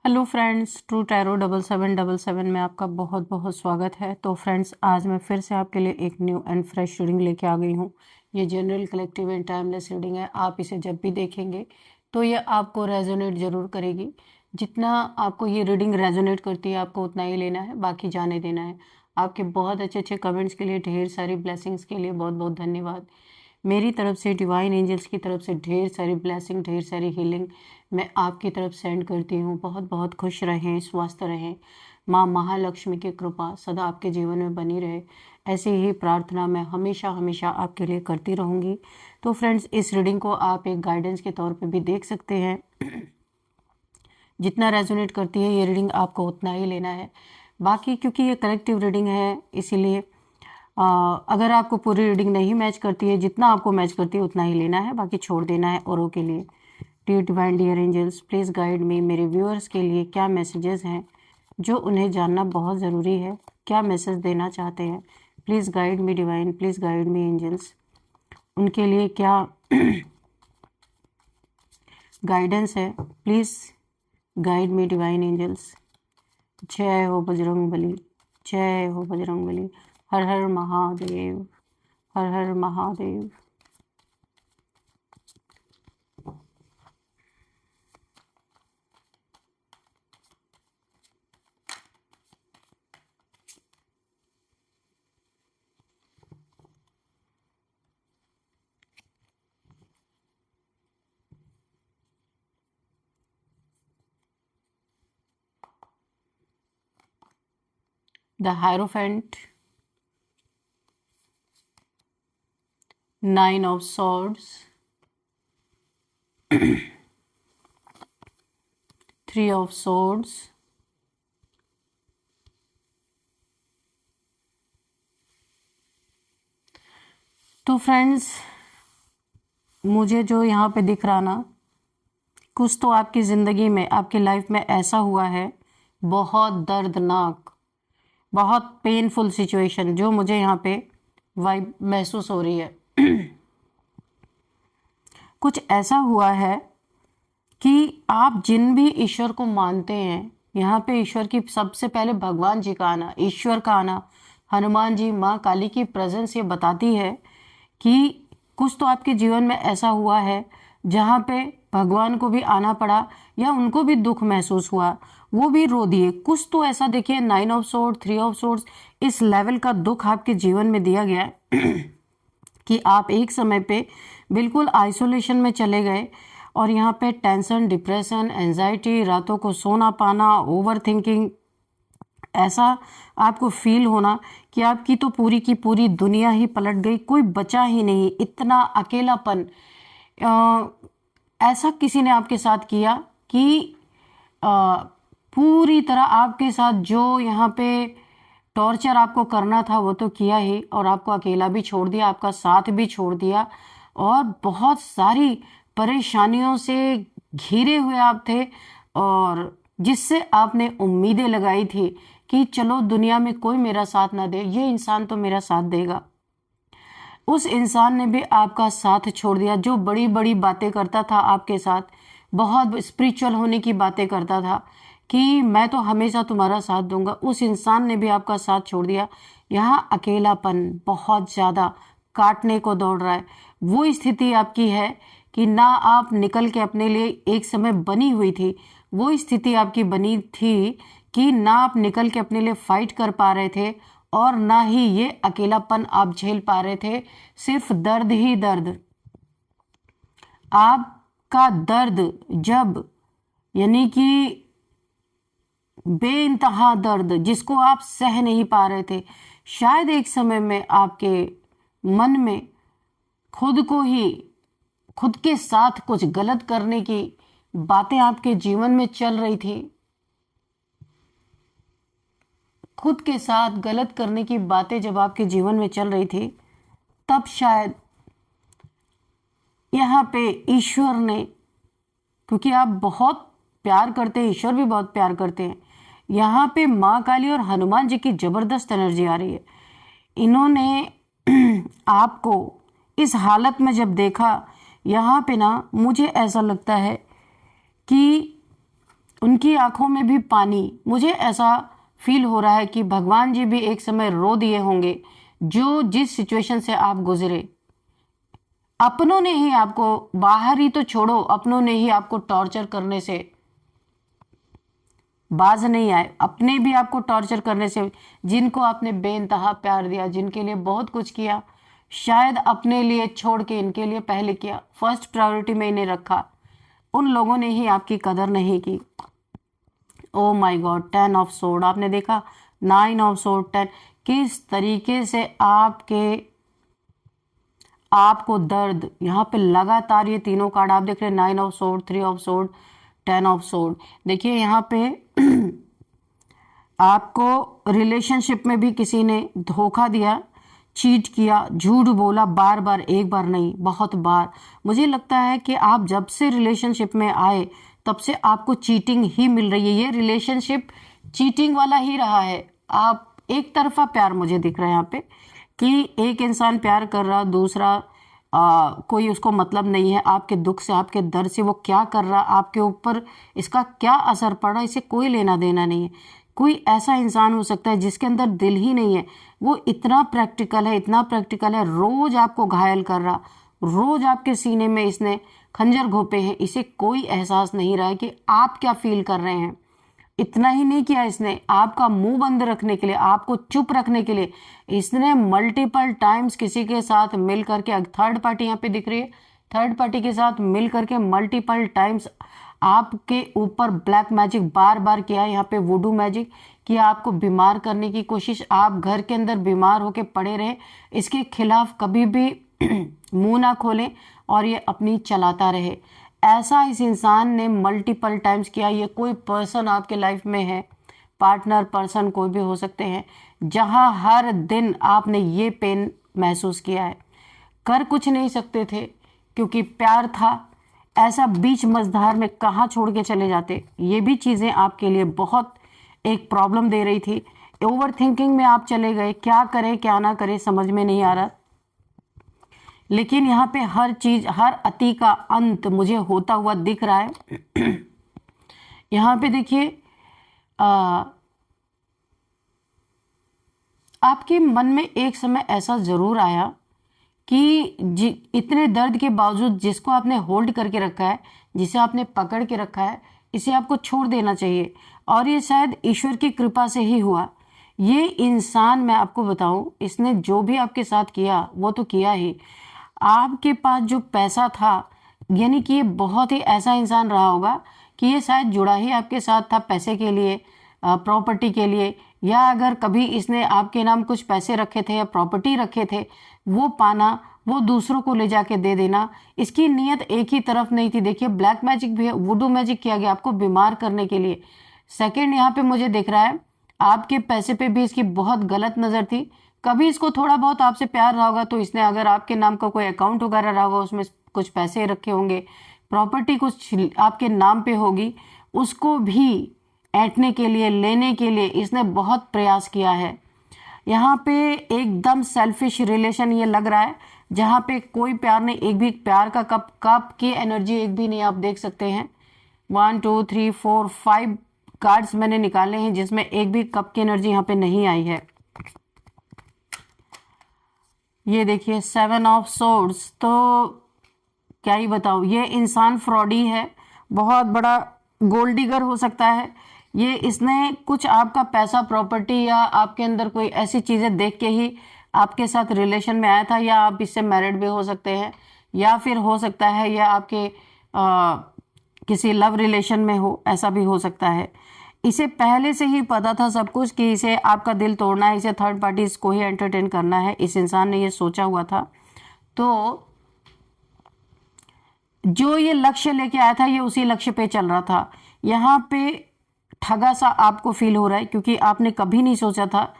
Hello friends, true tarot 7777 में आपका बहुत बहुत स्वागत है। तो फ्रेंड्स, आज मैं फिर से आपके लिए एक न्यू एंड फ्रेश रीडिंग लेके आ गई हूँ। ये general collective and timeless reading है। आप इसे जब भी देखेंगे तो ये आपको रेजोनेट ज़रूर करेगी। जितना आपको ये रीडिंग रेजोनेट करती है आपको उतना ही लेना है, बाकी जाने देना है। आपके बहुत अच्छे अच्छे कमेंट्स के लिए, ढेर सारी ब्लेसिंग्स के लिए बहुत बहुत धन्यवाद। मेरी तरफ से, डिवाइन एंजल्स की तरफ से ढेर सारी ब्लेसिंग, ढेर सारी हीलिंग मैं आपकी तरफ सेंड करती हूँ। बहुत बहुत खुश रहें, स्वस्थ रहें। माँ महालक्ष्मी की कृपा सदा आपके जीवन में बनी रहे, ऐसी ही प्रार्थना मैं हमेशा हमेशा आपके लिए करती रहूँगी। तो फ्रेंड्स, इस रीडिंग को आप एक गाइडेंस के तौर पे भी देख सकते हैं। जितना रेजोनेट करती है ये रीडिंग आपको उतना ही लेना है। बाकी क्योंकि ये कलेक्टिव रीडिंग है, इसीलिए अगर आपको पूरी रीडिंग नहीं मैच करती है, जितना आपको मैच करती है उतना ही लेना है, बाकी छोड़ देना है औरों के लिए। Dear divine, dear angels, please guide me. मेरे व्यूअर्स के लिए क्या मैसेजेस हैं जो उन्हें जानना बहुत ज़रूरी है, क्या मैसेज देना चाहते हैं? Please guide me divine, please guide me angels. उनके लिए क्या गाइडेंस है? Please guide me divine angels. जय हो बजरंग बली, जय हो बजरंग बली। हर हर महादेव, हर हर Mahadev. The Hierophant, Nine of Swords, Three of Swords, तो फ्रेंड्स, मुझे जो यहाँ पे दिख रहा ना, कुछ तो आपकी ज़िंदगी में, आपकी लाइफ में ऐसा हुआ है, बहुत दर्दनाक, बहुत पेनफुल सिचुएशन जो मुझे यहाँ पे वाइब महसूस हो रही है। कुछ ऐसा हुआ है कि आप जिन भी ईश्वर को मानते हैं, यहाँ पे ईश्वर की सबसे पहले भगवान जी का आना, ईश्वर का आना, हनुमान जी, माँ काली की प्रेजेंस ये बताती है कि कुछ तो आपके जीवन में ऐसा हुआ है जहाँ पे भगवान को भी आना पड़ा या उनको भी दुख महसूस हुआ, वो भी रो दिए। कुछ तो ऐसा देखिए, 9 ऑफ सोर्ड, 3 ऑफ सोर्ड्स, इस लेवल का दुख आपके जीवन में दिया गया है कि आप एक समय पे बिल्कुल आइसोलेशन में चले गए और यहाँ पे टेंशन, डिप्रेशन, एंजाइटी, रातों को सोना पाना, ओवर थिंकिंग, ऐसा आपको फील होना कि आपकी तो पूरी की पूरी दुनिया ही पलट गई, कोई बचा ही नहीं, इतना अकेलापन। ऐसा किसी ने आपके साथ किया कि पूरी तरह आपके साथ जो यहाँ पे टॉर्चर आपको करना था वो तो किया ही, और आपको अकेला भी छोड़ दिया, आपका साथ भी छोड़ दिया, और बहुत सारी परेशानियों से घिरे हुए आप थे, और जिससे आपने उम्मीदें लगाई थी कि चलो दुनिया में कोई मेरा साथ ना दे, ये इंसान तो मेरा साथ देगा। उस इंसान ने भी आपका साथ छोड़ दिया, जो बड़ी बड़ी बातें करता था आपके साथ, बहुत स्पिरिचुअल होने की बातें करता था कि मैं तो हमेशा तुम्हारा साथ दूंगा, उस इंसान ने भी आपका साथ छोड़ दिया। यहाँ अकेलापन बहुत ज़्यादा काटने को दौड़ रहा है। वो स्थिति आपकी है कि ना आप निकल के अपने लिए, एक समय बनी हुई थी, वो स्थिति आपकी बनी थी कि ना आप निकल के अपने लिए फाइट कर पा रहे थे और ना ही ये अकेलापन आप झेल पा रहे थे, सिर्फ दर्द ही दर्द। आपका दर्द जब, यानी कि बेइंतहा दर्द जिसको आप सह नहीं पा रहे थे, शायद एक समय में आपके मन में खुद को ही, खुद के साथ कुछ गलत करने की बातें आपके जीवन में चल रही थी, खुद के साथ गलत करने की बातें जब आपके जीवन में चल रही थी, तब शायद यहाँ पे ईश्वर ने, क्योंकि आप बहुत प्यार करते हैं, ईश्वर भी बहुत प्यार करते हैं, यहाँ पे माँ काली और हनुमान जी की जबरदस्त एनर्जी आ रही है। इन्होंने आपको इस हालत में जब देखा, यहाँ पे ना मुझे ऐसा लगता है कि उनकी आंखों में भी पानी। मुझे ऐसा फील हो रहा है कि भगवान जी भी एक समय रो दिए होंगे, जो जिस सिचुएशन से आप गुजरे। अपनों ने ही आपको, बाहर ही तो छोड़ो, अपनों ने ही आपको टॉर्चर करने से बाज नहीं आए। अपने भी आपको टॉर्चर करने से, जिनको आपने बेइंतहा प्यार दिया, जिनके लिए बहुत कुछ किया, शायद अपने लिए छोड़ के इनके लिए पहले किया, फर्स्ट प्रायोरिटी में इन्हें रखा, उन लोगों ने ही आपकी कदर नहीं की। ओ माय गॉड, 10 ऑफ सोर्ड आपने देखा, 9 ऑफ सोर्ड, 10, किस तरीके से आपको दर्द यहाँ पे लगातार, ये तीनों कार्ड आप देख रहे हैं, 9 of sword, 3 of sword, 10 of sword. देखिए यहाँ पे आपको रिलेशनशिप में भी किसी ने धोखा दिया, चीट किया, झूठ बोला, बार बार, एक बार नहीं, बहुत बार। मुझे लगता है कि आप जब से रिलेशनशिप में आए तब से आपको चीटिंग ही मिल रही है। ये रिलेशनशिप चीटिंग वाला ही रहा है। आप एक तरफा प्यार मुझे दिख रहा है यहाँ पे, कि एक इंसान प्यार कर रहा, दूसरा कोई उसको मतलब नहीं है आपके दुख से, आपके दर्द से, वो क्या कर रहा, आपके ऊपर इसका क्या असर पड़ रहा, इसे कोई लेना देना नहीं है। कोई ऐसा इंसान हो सकता है जिसके अंदर दिल ही नहीं है, वो इतना प्रैक्टिकल है, इतना प्रैक्टिकल है, रोज आपको घायल कर रहा, रोज आपके सीने में इसने खंजर घोंपे हैं, इसे कोई एहसास नहीं रहा है कि आप क्या फील कर रहे हैं। इतना ही नहीं किया इसने, आपका मुंह बंद रखने के लिए, आपको चुप रखने के लिए इसने मल्टीपल टाइम्स किसी के साथ मिल करके, थर्ड पार्टी यहाँ पे दिख रही है, थर्ड पार्टी के साथ मिल करके मल्टीपल टाइम्स आपके ऊपर ब्लैक मैजिक बार बार किया है। यहाँ पे वुडू मैजिक किया, आपको बीमार करने की कोशिश, आप घर के अंदर बीमार होके पड़े रहे, इसके खिलाफ कभी भी मुंह ना खोलें और ये अपनी चलाता रहे। ऐसा इस इंसान ने मल्टीपल टाइम्स किया। ये कोई पर्सन आपके लाइफ में है, पार्टनर, पर्सन कोई भी हो सकते हैं, जहां हर दिन आपने ये पेन महसूस किया है। कर कुछ नहीं सकते थे क्योंकि प्यार था, ऐसा बीच मझधार में कहाँ छोड़ के चले जाते। ये भी चीज़ें आपके लिए बहुत एक प्रॉब्लम दे रही थी। ओवर थिंकिंग में आप चले गए, क्या करें क्या ना करें समझ में नहीं आ रहा। लेकिन यहाँ पे हर चीज, हर अति का अंत मुझे होता हुआ दिख रहा है। यहाँ पे देखिए, आपके मन में एक समय ऐसा जरूर आया कि इतने दर्द के बावजूद जिसको आपने होल्ड करके रखा है, जिसे आपने पकड़ के रखा है, इसे आपको छोड़ देना चाहिए। और ये शायद ईश्वर की कृपा से ही हुआ। ये इंसान, मैं आपको बताऊं, इसने जो भी आपके साथ किया वो तो किया ही। आपके पास जो पैसा था, यानी कि ये बहुत ही ऐसा इंसान रहा होगा कि ये शायद जुड़ा ही आपके साथ था पैसे के लिए, प्रॉपर्टी के लिए, या अगर कभी इसने आपके नाम कुछ पैसे रखे थे या प्रॉपर्टी रखे थे, वो पाना, वो दूसरों को ले जाके दे देना, इसकी नीयत एक ही तरफ नहीं थी। देखिए ब्लैक मैजिक भी है, वुडू मैजिक किया गया आपको बीमार करने के लिए। सेकंड, यहाँ पे मुझे दिख रहा है आपके पैसे पे भी इसकी बहुत गलत नजर थी। कभी इसको थोड़ा बहुत आपसे प्यार रहा होगा तो इसने अगर आपके नाम का कोई अकाउंट वगैरह रहा होगा, उसमें कुछ पैसे रखे होंगे, प्रॉपर्टी कुछ आपके नाम पे होगी, उसको भी ऐंठने के लिए, लेने के लिए इसने बहुत प्रयास किया है। यहाँ पे एकदम सेल्फिश रिलेशन ये लग रहा है, जहाँ पे कोई प्यार नहीं, एक भी प्यार का कप की एनर्जी एक भी नहीं। आप देख सकते हैं 1 2 3 4 5 कार्ड्स मैंने निकाले हैं जिसमें एक भी कप की एनर्जी यहाँ पे नहीं आई है। ये देखिए 7 ऑफ सोर्ड्स, तो क्या ही बताऊं, ये इंसान फ्रॉडी है, बहुत बड़ा गोल्ड डिगर हो सकता है। ये इसने कुछ आपका पैसा, प्रॉपर्टी या आपके अंदर कोई ऐसी चीजें देख के ही आपके साथ रिलेशन में आया था, या आप इससे मैरिड भी हो सकते हैं, या फिर हो सकता है या आपके किसी लव रिलेशन में हो, ऐसा भी हो सकता है। इसे पहले से ही पता था सब कुछ कि इसे आपका दिल तोड़ना है, इसे थर्ड पार्टीज को ही एंटरटेन करना है। इस इंसान ने ये सोचा हुआ था। तो जो ये लक्ष्य लेके आया था, ये उसी लक्ष्य पे चल रहा था। यहाँ पे ठगा सा आपको फील हो रहा है क्योंकि आपने कभी नहीं सोचा था।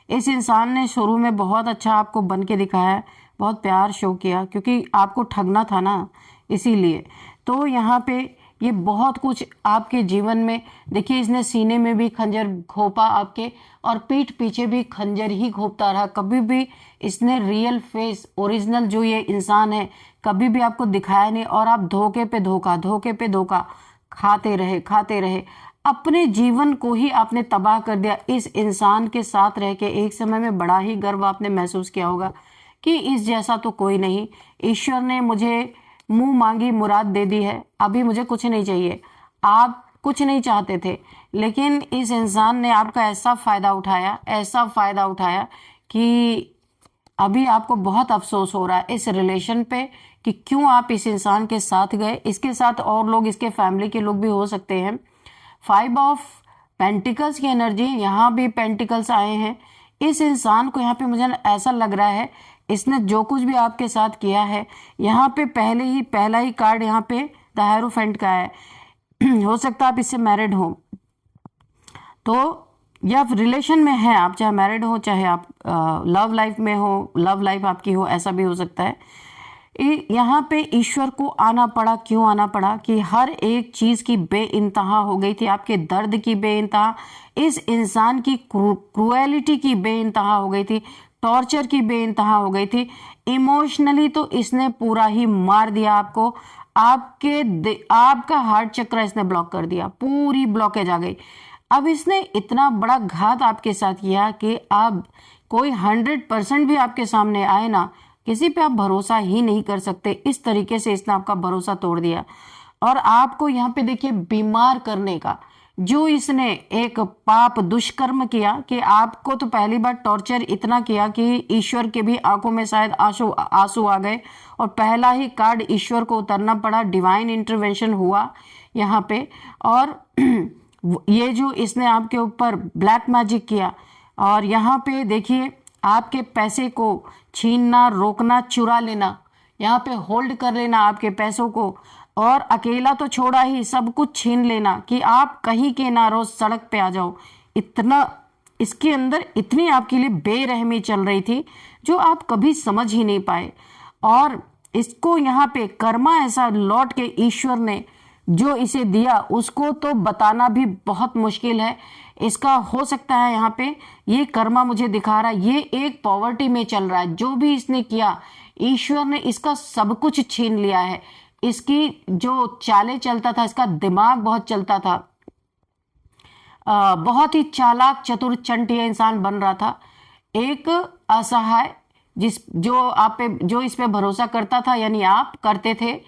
इस इंसान ने शुरू में बहुत अच्छा आपको बन के दिखाया, बहुत प्यार शो किया, क्योंकि आपको ठगना था ना, इसीलिए। तो यहाँ पे ये बहुत कुछ आपके जीवन में, देखिए इसने सीने में भी खंजर घोंपा आपके, और पीठ पीछे भी खंजर ही घोंपता रहा। कभी भी इसने रियल फेस, ओरिजिनल जो ये इंसान है, कभी भी आपको दिखाया नहीं, और आप धोखे पे धोखा, धोखे पे धोखा खाते रहे, खाते रहे। अपने जीवन को ही आपने तबाह कर दिया। इस इंसान के साथ रह के एक समय में बड़ा ही गर्व आपने महसूस किया होगा कि इस जैसा तो कोई नहीं, ईश्वर ने मुझे मुंह मांगी मुराद दे दी है, अभी मुझे कुछ नहीं चाहिए। आप कुछ नहीं चाहते थे, लेकिन इस इंसान ने आपका ऐसा फायदा उठाया, ऐसा फायदा उठाया कि अभी आपको बहुत अफसोस हो रहा है इस रिलेशन पे कि क्यों आप इस इंसान के साथ गए। इसके साथ और लोग, इसके फैमिली के लोग भी हो सकते हैं। 5 ऑफ पेंटिकल्स की एनर्जी, यहाँ भी पेंटिकल्स आए हैं। इस इंसान को यहाँ पे मुझे ऐसा लग रहा है इसने जो कुछ भी आपके साथ किया है, यहाँ पे पहला ही कार्ड यहाँ पे द हायरोफेंट का है। हो सकता है आप इससे मैरिड हो, तो या रिलेशन में है आप, चाहे मैरिड हो चाहे आप लव लाइफ में हो, लव लाइफ आपकी हो, ऐसा भी हो सकता है। यहाँ पे ईश्वर को आना पड़ा। क्यों आना पड़ा? कि हर एक चीज की बेइंतहा हो गई थी, आपके दर्द की बेइंतहा, इस इंसान की क्रुएलिटी की बेइंतहा हो गई थी, टॉर्चर की बेइंतहा हो गई थी। इमोशनली तो इसने पूरा ही मार दिया आपको। आपका हार्ट चक्र इसने ब्लॉक कर दिया, पूरी ब्लॉकेज आ गई। अब इसने इतना बड़ा घात आपके साथ किया कि अब कोई 100% भी आपके सामने आए ना, किसी पे आप भरोसा ही नहीं कर सकते। इस तरीके से इसने आपका भरोसा तोड़ दिया। और आपको यहाँ पे देखिए बीमार करने का जो इसने एक पाप दुष्कर्म किया कि आपको तो पहली बार टॉर्चर इतना किया कि ईश्वर के भी आंखों में शायद आंसू आ गए और पहला ही कार्ड ईश्वर को उतरना पड़ा। डिवाइन इंटरवेंशन हुआ यहाँ पे। और ये जो इसने आपके ऊपर ब्लैक मैजिक किया, और यहाँ पे देखिए आपके पैसे को छीनना, रोकना, चुरा लेना, यहाँ पे होल्ड कर लेना आपके पैसों को, और अकेला तो छोड़ा ही सब कुछ छीन लेना कि आप कहीं के ना रोज सड़क पे आ जाओ। इतना इसके अंदर इतनी आपके लिए बेरहमी चल रही थी जो आप कभी समझ ही नहीं पाए। और इसको यहाँ पे कर्मा ऐसा लौट के ईश्वर ने जो इसे दिया उसको तो बताना भी बहुत मुश्किल है। इसका हो सकता है यहाँ पे ये कर्मा मुझे दिखा रहा है, ये एक पॉवर्टी में चल रहा है। जो भी इसने किया ईश्वर ने इसका सब कुछ छीन लिया है। इसकी जो चालें चलता था, इसका दिमाग बहुत चलता था, बहुत ही चालाक चतुर चंटिया इंसान बन रहा था। एक असहाय जो इस पे भरोसा करता था, यानी आप करते थे,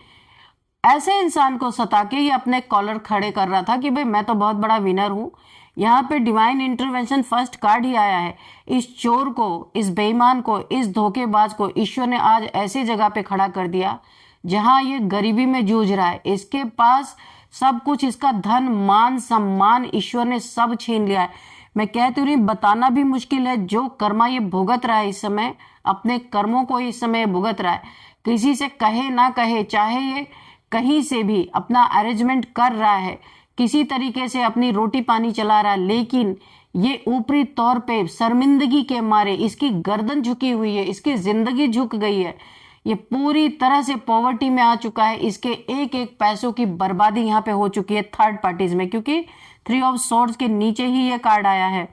ऐसे इंसान को सता के ये अपने कॉलर खड़े कर रहा था कि भाई मैं तो बहुत बड़ा विनर हूं। यहाँ पे डिवाइन इंटरवेंशन फर्स्ट कार्ड ही आया है। इस चोर को, इस बेईमान को, इस धोखेबाज को ईश्वर ने आज ऐसी जगह पे खड़ा कर दिया जहां ये गरीबी में जूझ रहा है। इसके पास सब कुछ, इसका धन, मान, सम्मान ईश्वर ने सब छीन लिया है। मैं कहती रही, बताना भी मुश्किल है। जो कर्मा ये भुगत रहा है इस समय, अपने कर्मों को इस समय भुगत रहा है। किसी से कहे ना कहे, चाहे ये कहीं से भी अपना अरेंजमेंट कर रहा है, किसी तरीके से अपनी रोटी पानी चला रहा है, लेकिन ये ऊपरी तौर पे शर्मिंदगी के मारे इसकी गर्दन झुकी हुई है, इसकी जिंदगी झुक गई है। ये पूरी तरह से पॉवर्टी में आ चुका है। इसके एक एक पैसों की बर्बादी यहाँ पे हो चुकी है थर्ड पार्टीज में, क्योंकि 3 ऑफ सोर्ड्स के नीचे ही ये कार्ड आया है।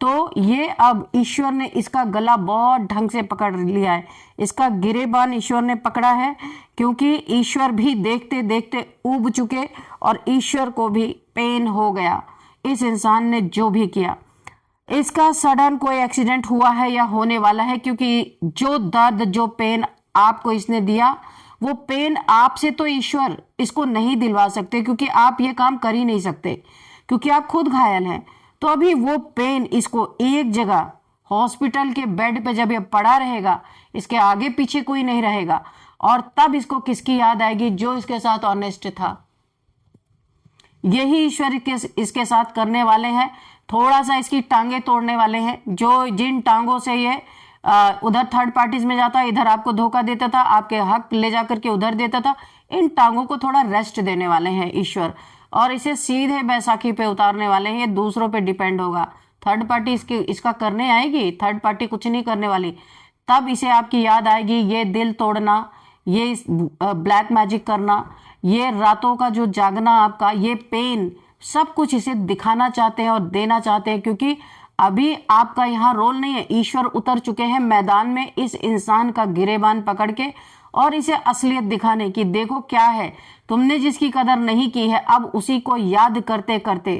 तो ये अब ईश्वर ने इसका गला बहुत ढंग से पकड़ लिया है, इसका गिरेबान ईश्वर ने पकड़ा है, क्योंकि ईश्वर भी देखते देखते ऊब चुके और ईश्वर को भी पेन हो गया इस इंसान ने जो भी किया। इसका सडन कोई एक्सीडेंट हुआ है या होने वाला है, क्योंकि जो दर्द, जो पेन आपको इसने दिया, वो पेन आपसे तो ईश्वर इसको नहीं दिलवा सकते, क्योंकि आप ये काम कर ही नहीं सकते, क्योंकि आप खुद घायल हैं। तो अभी वो पेन इसको एक जगह हॉस्पिटल के बेड पे जब ये पड़ा रहेगा, इसके आगे पीछे कोई नहीं रहेगा, और तब इसको किसकी याद आएगी? जो इसके साथ ऑनेस्ट था। यही ईश्वर इसके साथ करने वाले हैं। थोड़ा सा इसकी टांगे तोड़ने वाले हैं। जो जिन टांगों से ये उधर थर्ड पार्टीज में जाता, इधर आपको धोखा देता था, आपके हक ले जाकर के उधर देता था, इन टांगों को थोड़ा रेस्ट देने वाले हैं ईश्वर, और इसे सीधे बैसाखी पे उतारने वाले हैं। ये दूसरों पे डिपेंड होगा। थर्ड पार्टी इसका करने आएगी, थर्ड पार्टी कुछ नहीं करने वाली। तब इसे आपकी याद आएगी ये दिल तोड़ना, ये ब्लैक मैजिक करना, ये रातों का जो जागना आपका, ये पेन, सब कुछ इसे दिखाना चाहते हैं और देना चाहते हैं, क्योंकि अभी आपका यहाँ रोल नहीं है। ईश्वर उतर चुके हैं मैदान में इस इंसान का गिरेबान पकड़ के, और इसे असलियत दिखाने की, देखो क्या है, तुमने जिसकी कदर नहीं की है, अब उसी को याद करते करते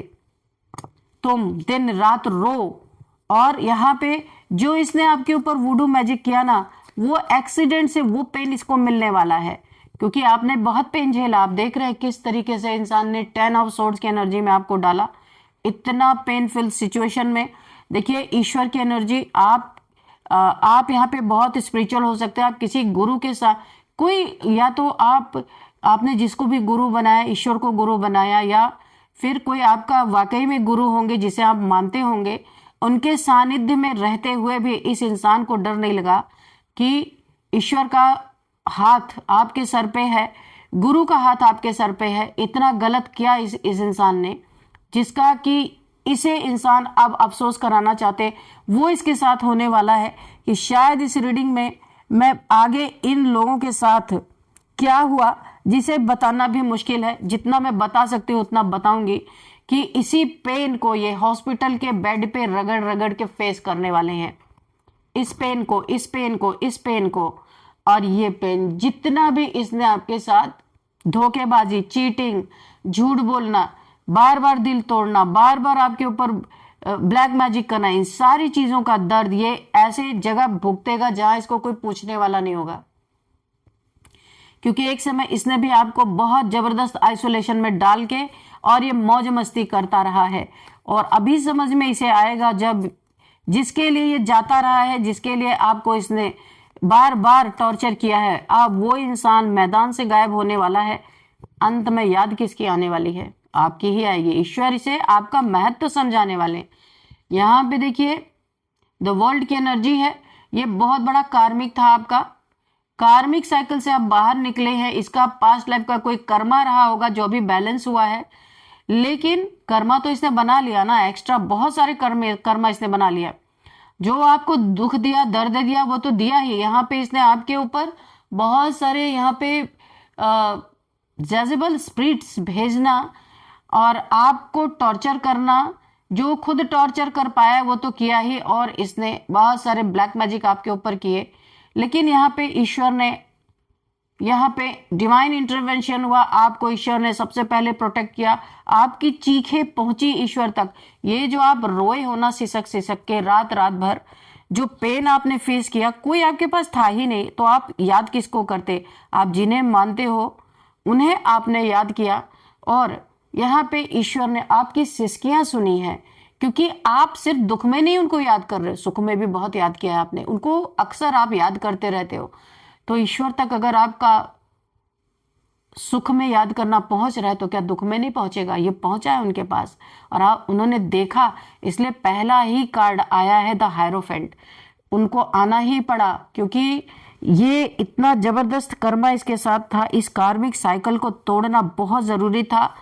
तुम दिन रात रो। और यहाँ पे जो इसने आपके ऊपर वुडू मैजिक किया ना, वो एक्सीडेंट से वो पेन इसको मिलने वाला है, क्योंकि आपने बहुत पेन झेला। आप देख रहे हैं किस तरीके से इंसान ने 10 ऑफ सोर्ड्स की एनर्जी में आपको डाला, इतना पेनफुल सिचुएशन में। देखिए ईश्वर की एनर्जी, आप यहाँ पे बहुत स्पिरिचुअल हो सकते हैं। आप किसी गुरु के साथ कोई, या तो आपने जिसको भी गुरु बनाया, ईश्वर को गुरु बनाया, या फिर कोई आपका वाकई में गुरु होंगे जिसे आप मानते होंगे, उनके सानिध्य में रहते हुए भी इस इंसान को डर नहीं लगा कि ईश्वर का हाथ आपके सर पे है, गुरु का हाथ आपके सर पे है। इतना गलत किया इस इंसान ने, जिसका कि इसे इंसान अब अफसोस कराना चाहते, वो इसके साथ होने वाला है। कि शायद इस रीडिंग में मैं आगे इन लोगों के साथ क्या हुआ जिसे बताना भी मुश्किल है, जितना मैं बता सकती हूँ उतना बताऊंगी, कि इसी पेन को ये हॉस्पिटल के बेड पे रगड़ रगड़ के फेस करने वाले हैं। इस पेन को, इस पेन को, इस पेन को, और ये पेन जितना भी इसने आपके साथ धोखेबाजी, चीटिंग, झूठ बोलना, बार बार दिल तोड़ना, बार बार आपके ऊपर ब्लैक मैजिक करना, इन सारी चीजों का दर्द ये ऐसे जगह भुगतेगा जहां इसको कोई पूछने वाला नहीं होगा। क्योंकि एक समय इसने भी आपको बहुत जबरदस्त आइसोलेशन में डाल के और ये मौज मस्ती करता रहा है, और अभी समझ में इसे आएगा जब जिसके लिए ये जाता रहा है, जिसके लिए आपको इसने बार बार टॉर्चर किया है, अब वो इंसान मैदान से गायब होने वाला है। अंत में याद किसकी आने वाली है? आपकी ही आएगी। ईश्वर इसे आपका महत्व समझाने वाले। यहाँ पे देखिए द वर्ल्ड की एनर्जी है, ये बहुत बड़ा कार्मिक था आपका, कार्मिक साइकिल से आप बाहर निकले हैं। इसका पास्ट लाइफ का कोई कर्मा रहा होगा जो भी बैलेंस हुआ है, लेकिन कर्मा तो इसने बना लिया ना, एक्स्ट्रा बहुत सारे कर्मा इसने बना लिया। जो आपको दुख दिया, दर्द दिया, वो तो दिया ही। यहाँ पे इसने आपके ऊपर बहुत सारे यहाँ पे जेजेबल स्पिरिट्स भेजना और आपको टॉर्चर करना, जो खुद टॉर्चर कर पाया वो तो किया ही, और इसने बहुत सारे ब्लैक मैजिक आपके ऊपर किए। लेकिन यहाँ पे ईश्वर ने, यहाँ पे डिवाइन इंटरवेंशन हुआ, आपको ईश्वर ने सबसे पहले प्रोटेक्ट किया। आपकी चीखें पहुंची ईश्वर तक। ये जो आप रोए हो ना सिसक सिसक के रात रात भर, जो पेन आपने फेस किया, कोई आपके पास था ही नहीं, तो आप याद किसको करते? आप जिन्हें मानते हो उन्हें आपने याद किया। और यहाँ पे ईश्वर ने आपकी सिसकियां सुनी हैं, क्योंकि आप सिर्फ दुख में नहीं उनको याद कर रहे, सुख में भी बहुत याद किया है आपने उनको, अक्सर आप याद करते रहते हो। तो ईश्वर तक अगर आपका सुख में याद करना पहुंच रहा है, तो क्या दुख में नहीं पहुंचेगा? ये पहुंचा है उनके पास, और उन्होंने देखा, इसलिए पहला ही कार्ड आया है द हायरोफेंट। उनको आना ही पड़ा, क्योंकि ये इतना जबरदस्त कर्मा इसके साथ था। इस कार्मिक साइकिल को तोड़ना बहुत जरूरी था।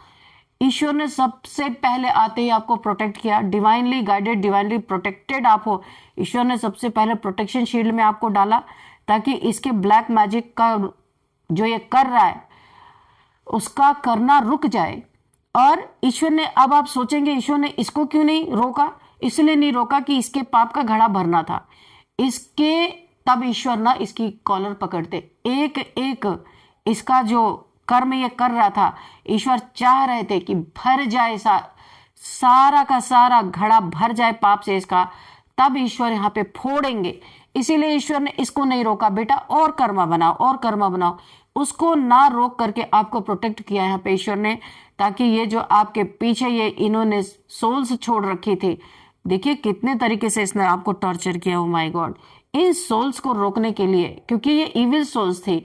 ईश्वर ने सबसे पहले आते ही आपको प्रोटेक्ट किया, डिवाइनली गाइडेड, डिवाइनली प्रोटेक्टेड आप हो। ईश्वर ने सबसे पहले प्रोटेक्शन शील्ड में आपको डाला, ताकि इसके ब्लैक मैजिक का जो ये कर रहा है उसका करना रुक जाए। और ईश्वर ने, अब आप सोचेंगे ईश्वर ने इसको क्यों नहीं रोका? इसलिए नहीं रोका कि इसके पाप का घड़ा भरना था इसके, तब ईश्वर ना इसकी कॉलर पकड़ते, एक एक इसका जो कर्म ये कर रहा था, ईश्वर चाह रहे थे कि भर जाए, सारा का सारा घड़ा भर जाए पाप से इसका, तब ईश्वर यहाँ पे फोड़ेंगे। इसीलिए ईश्वर ने इसको नहीं रोका, बेटा और कर्मा बनाओ, और कर्मा बनाओ। उसको ना रोक करके आपको प्रोटेक्ट किया यहाँ पे ईश्वर ने, ताकि ये जो आपके पीछे ये इन्होंने सोल्स छोड़ रखी थी, देखिए कितने तरीके से इसने आपको टॉर्चर किया। ओ माय गॉड, इन सोल्स को रोकने के लिए, क्योंकि ये इविल सोल्स थी।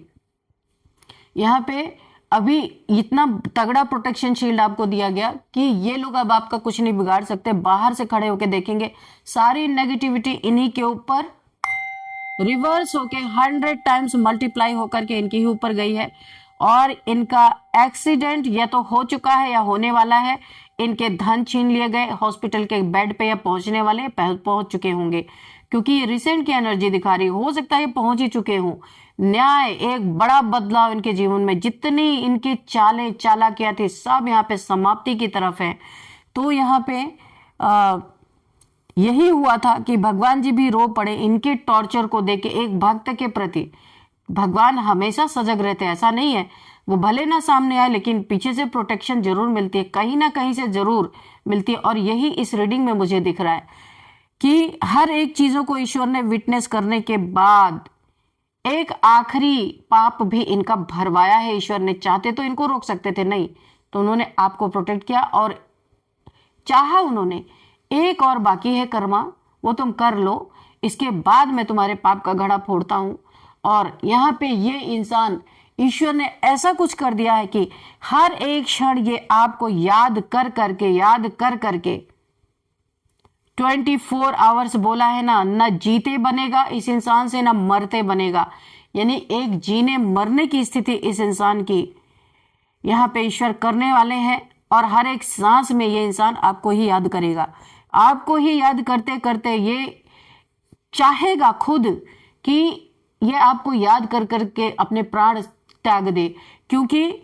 यहाँ पे अभी इतना तगड़ा प्रोटेक्शन शील्ड आपको दिया गया कि ये लोग अब आपका कुछ नहीं बिगाड़ सकते। बाहर से खड़े होके देखेंगे, सारी नेगेटिविटी इन्हीं के ऊपर रिवर्स होके 100 टाइम्स मल्टीप्लाई होकर के इनके ही ऊपर गई है, और इनका एक्सीडेंट या तो हो चुका है या होने वाला है। इनके धन छीन लिए गए, हॉस्पिटल के बेड पे या पहुंचने वाले, पहुंच चुके होंगे, क्योंकि ये रिसेंट की एनर्जी दिखा रही, हो सकता है ये पहुंच ही चुके हों। न्याय, एक बड़ा बदलाव इनके जीवन में, जितनी इनकी चालें चालाकियां थी सब यहाँ पे समाप्ति की तरफ है। तो यहाँ पे यही हुआ था कि भगवान जी भी रो पड़े इनके टॉर्चर को देख के। एक भक्त के प्रति भगवान हमेशा सजग रहते हैं, ऐसा नहीं है, वो भले ना सामने आए लेकिन पीछे से प्रोटेक्शन जरूर मिलती है, कहीं ना कहीं से जरूर मिलती है। और यही इस रीडिंग में मुझे दिख रहा है कि हर एक चीजों को ईश्वर ने विटनेस करने के बाद एक आखिरी पाप भी इनका भरवाया है ईश्वर ने। चाहते तो इनको रोक सकते थे, नहीं, तो उन्होंने आपको प्रोटेक्ट किया और चाहा उन्होंने एक और बाकी है कर्मा, वो तुम कर लो, इसके बाद मैं तुम्हारे पाप का घड़ा फोड़ता हूं। और यहाँ पे ये इंसान, ईश्वर ने ऐसा कुछ कर दिया है कि हर एक क्षण ये आपको याद कर करके 24 आवर्स बोला है ना, न जीते बनेगा इस इंसान से, ना मरते बनेगा। यानी एक जीने मरने की स्थिति इस इंसान की यहाँ पे ईश्वर करने वाले हैं। और हर एक सांस में ये इंसान आपको ही याद करेगा, आपको ही याद करते करते ये चाहेगा खुद कि ये आपको याद कर करके अपने प्राण त्याग दे, क्योंकि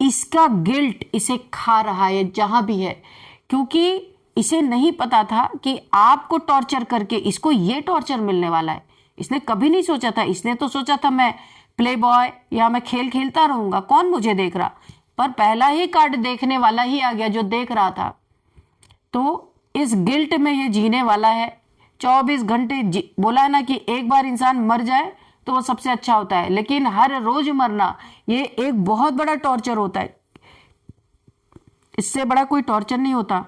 इसका गिल्ट इसे खा रहा है जहां भी है। क्योंकि इसे नहीं पता था कि आपको टॉर्चर करके इसको ये टॉर्चर मिलने वाला है। इसने कभी नहीं सोचा था, इसने तो सोचा था मैं प्ले बॉय या मैं खेल खेलता रहूंगा, कौन मुझे देख रहा। पर पहला ही कार्ड देखने वाला ही आ गया जो देख रहा था। तो इस गिल्ट में ये जीने वाला है 24 घंटे। बोला है ना कि एक बार इंसान मर जाए तो वो सबसे अच्छा होता है, लेकिन हर रोज मरना ये एक बहुत बड़ा टॉर्चर होता है। इससे बड़ा कोई टॉर्चर नहीं होता।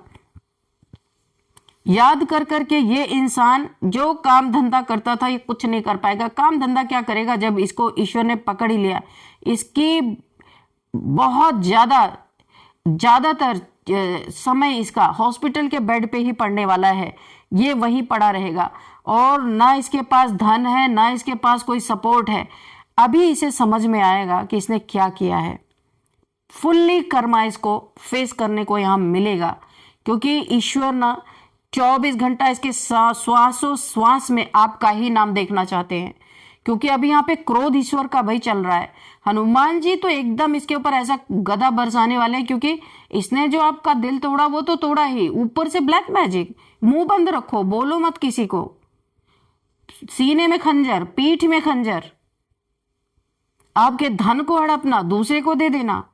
याद कर करके ये इंसान जो काम धंधा करता था ये कुछ नहीं कर पाएगा। काम धंधा क्या करेगा जब इसको ईश्वर ने पकड़ ही लिया। इसकी बहुत ज्यादातर समय इसका हॉस्पिटल के बेड पे ही पड़ने वाला है, ये वहीं पड़ा रहेगा। और ना इसके पास धन है, ना इसके पास कोई सपोर्ट है। अभी इसे समझ में आएगा कि इसने क्या किया है। फुल्ली कर्मा इसको फेस करने को यहाँ मिलेगा, क्योंकि ईश्वर ना 24 घंटा इसके श्वासों श्वास में आपका ही नाम देखना चाहते हैं। क्योंकि अभी यहाँ पे क्रोध ईश्वर का भाई चल रहा है। हनुमान जी तो एकदम इसके ऊपर ऐसा गदा बरसाने वाले हैं, क्योंकि इसने जो आपका दिल तोड़ा वो तो तोड़ा ही, ऊपर से ब्लैक मैजिक। मुंह बंद रखो, बोलो मत किसी को। सीने में खंजर, पीठ में खंजर, आपके धन को हड़पना, दूसरे को दे देना।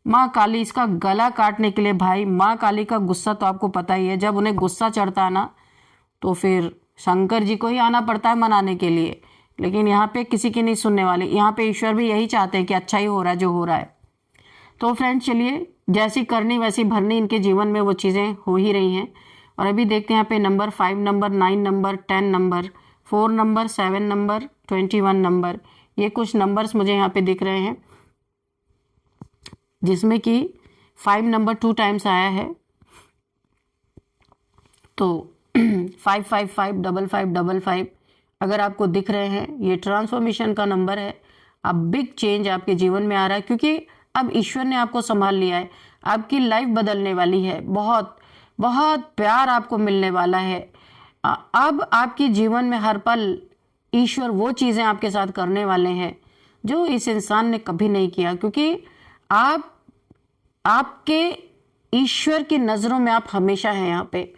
माँ काली इसका गला काटने के लिए, भाई माँ काली का गुस्सा तो आपको पता ही है। जब उन्हें गुस्सा चढ़ता है ना तो फिर शंकर जी को ही आना पड़ता है मनाने के लिए। लेकिन यहाँ पे किसी की नहीं सुनने वाले। यहाँ पे ईश्वर भी यही चाहते हैं कि अच्छा ही हो रहा है जो हो रहा है। तो फ्रेंड्स चलिए, जैसी करनी वैसी भरनी इनके जीवन में वो चीज़ें हो ही रही हैं। और अभी देखते हैं यहाँ पे number 5 number, 9 number, 10 number, 4 number, 7 number, 21 number, ये कुछ नंबर्स मुझे यहाँ पे दिख रहे हैं, जिसमें कि 5 नंबर 2 टाइम्स आया है। तो 5555555 अगर आपको दिख रहे हैं, ये ट्रांसफॉर्मेशन का नंबर है। अब बिग चेंज आपके जीवन में आ रहा है, क्योंकि अब ईश्वर ने आपको संभाल लिया है। आपकी लाइफ बदलने वाली है, बहुत बहुत प्यार आपको मिलने वाला है। अब आपके जीवन में हर पल ईश्वर वो चीज़ें आपके साथ करने वाले हैं जो इस इंसान ने कभी नहीं किया। क्योंकि आपके ईश्वर की नज़रों में आप हमेशा हैं। यहाँ पे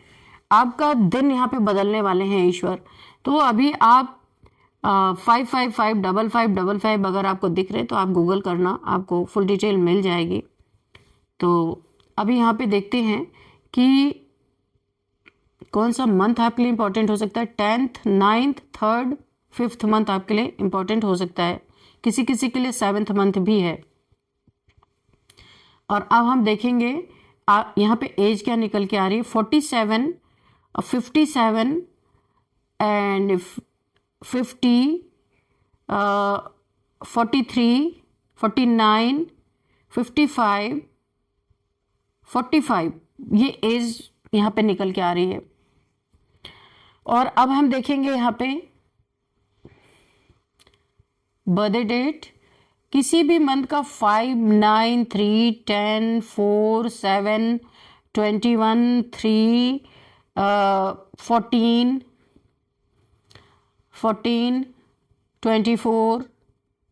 आपका दिन यहाँ पे बदलने वाले हैं ईश्वर। तो अभी आप 5555555 अगर आपको दिख रहे तो आप गूगल करना, आपको फुल डिटेल मिल जाएगी। तो अभी यहाँ पे देखते हैं कि कौन सा मंथ आपके लिए इम्पोर्टेंट हो सकता है। 10th, 9th, 3rd, 5th month आपके लिए इम्पोर्टेंट हो सकता है। किसी किसी के लिए 7th मंथ भी है। और अब हम देखेंगे यहाँ पे एज क्या निकल के आ रही है। 47, 57 एंड 50, 43, 49, 55, 45, ये एज यहाँ पे निकल के आ रही है। और अब हम देखेंगे यहाँ पे बर्थडे डेट, किसी भी मंथ का 5, 9, 3, 10, 4, 7, 21, 3, 14, 24,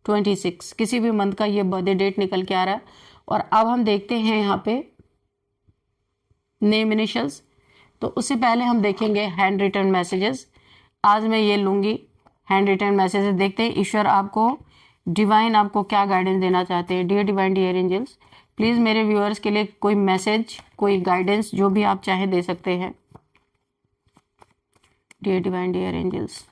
26, किसी भी मंथ का ये बर्थडे डेट निकल के आ रहा है। और अब हम देखते हैं यहाँ पे नेम इनिशियल्स। तो उससे पहले हम देखेंगे हैंड रिटन मैसेजेस। आज मैं ये लूँगी हैंड रिटन मैसेजेस। देखते हैं ईश्वर आपको डिवाइन आपको क्या गाइडेंस देना चाहते हैं। Dear divine, dear angels, please मेरे व्यूअर्स के लिए कोई मैसेज, कोई गाइडेंस जो भी आप चाहे दे सकते हैं। Dear divine, dear angels,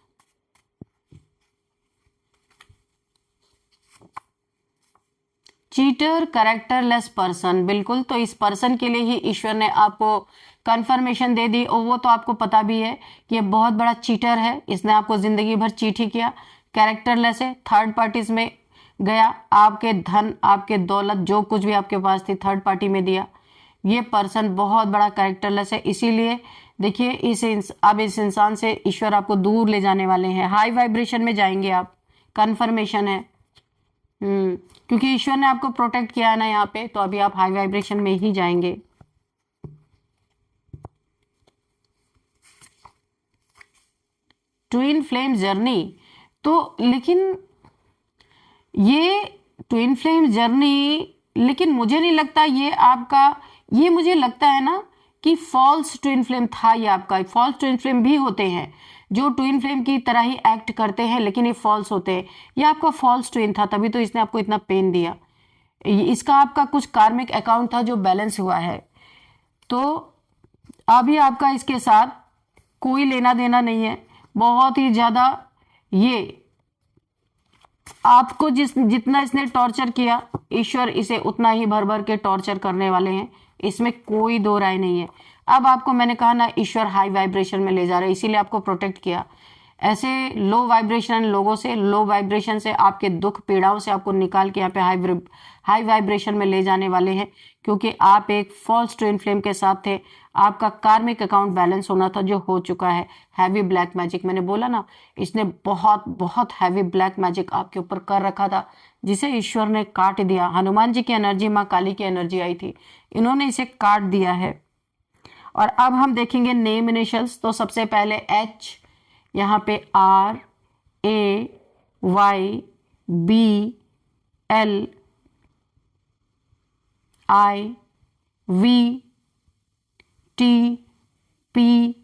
cheater, characterless person, बिल्कुल। तो इस पर्सन के लिए ही ईश्वर ने आपको कंफर्मेशन दे दी, और वो तो आपको पता भी है कि ये बहुत बड़ा चीटर है, इसने आपको जिंदगी भर चीट ही किया। कैरेक्टरलेस है, थर्ड पार्टीज में गया, आपके धन, आपके दौलत, जो कुछ भी आपके पास थी थर्ड पार्टी में दिया। ये पर्सन बहुत बड़ा कैरेक्टरलेस है, इसीलिए देखिए अब इस इंसान से ईश्वर आपको दूर ले जाने वाले हैं, हाई वाइब्रेशन में जाएंगे आप, कंफर्मेशन है। क्योंकि ईश्वर ने आपको प्रोटेक्ट किया है ना यहाँ पे, तो अभी आप हाई वाइब्रेशन में ही जाएंगे। ट्विन फ्लेम जर्नी, तो लेकिन ये ट्विन फ्लेम जर्नी, लेकिन मुझे नहीं लगता ये आपका, ये मुझे लगता है ना कि फॉल्स ट्विन फ्लेम था ये आपका। फॉल्स ट्विन फ्लेम भी होते हैं जो ट्विन फ्लेम की तरह ही एक्ट करते हैं, लेकिन ये फॉल्स होते हैं। ये आपका फॉल्स ट्विन था, तभी तो इसने आपको इतना पेन दिया। इसका आपका कुछ कार्मिक अकाउंट था जो बैलेंस हुआ है, तो अभी आपका इसके साथ कोई लेना देना नहीं है। बहुत ही ज्यादा ये आपको जितना इसने टॉर्चर किया, ईश्वर इसे उतना ही भर भर के टॉर्चर करने वाले हैं, इसमें कोई दो राय नहीं है। अब आपको मैंने कहा ना, ईश्वर हाई वाइब्रेशन में ले जा रहा है, इसीलिए आपको प्रोटेक्ट किया। ऐसे लो वाइब्रेशन लोगों से, लो वाइब्रेशन से, आपके दुख पीड़ाओं से आपको निकाल के यहाँ पे हाई वाइब्रेशन में ले जाने वाले हैं, क्योंकि आप एक फॉल्स ट्विन फ्लेम के साथ थे। आपका कार्मिक अकाउंट बैलेंस होना था, जो हो चुका है। हैवी ब्लैक मैजिक, मैंने बोला ना, इसने बहुत बहुत हैवी ब्लैक मैजिक आपके ऊपर कर रखा था, जिसे ईश्वर ने काट दिया। हनुमान जी की एनर्जी, माँ काली की एनर्जी आई थी, इन्होंने इसे काट दिया है। और अब हम देखेंगे नेम इनिशियल्स। तो सबसे पहले एच, यहाँ पे R, A, Y, B, L, I, V, T, P,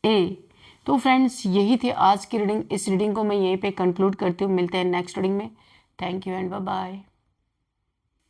A. तो फ्रेंड्स, यही थी आज की रीडिंग। इस रीडिंग को मैं यहीं पे कंक्लूड करती हूँ। मिलते हैं नेक्स्ट रीडिंग में। Thank you and bye bye.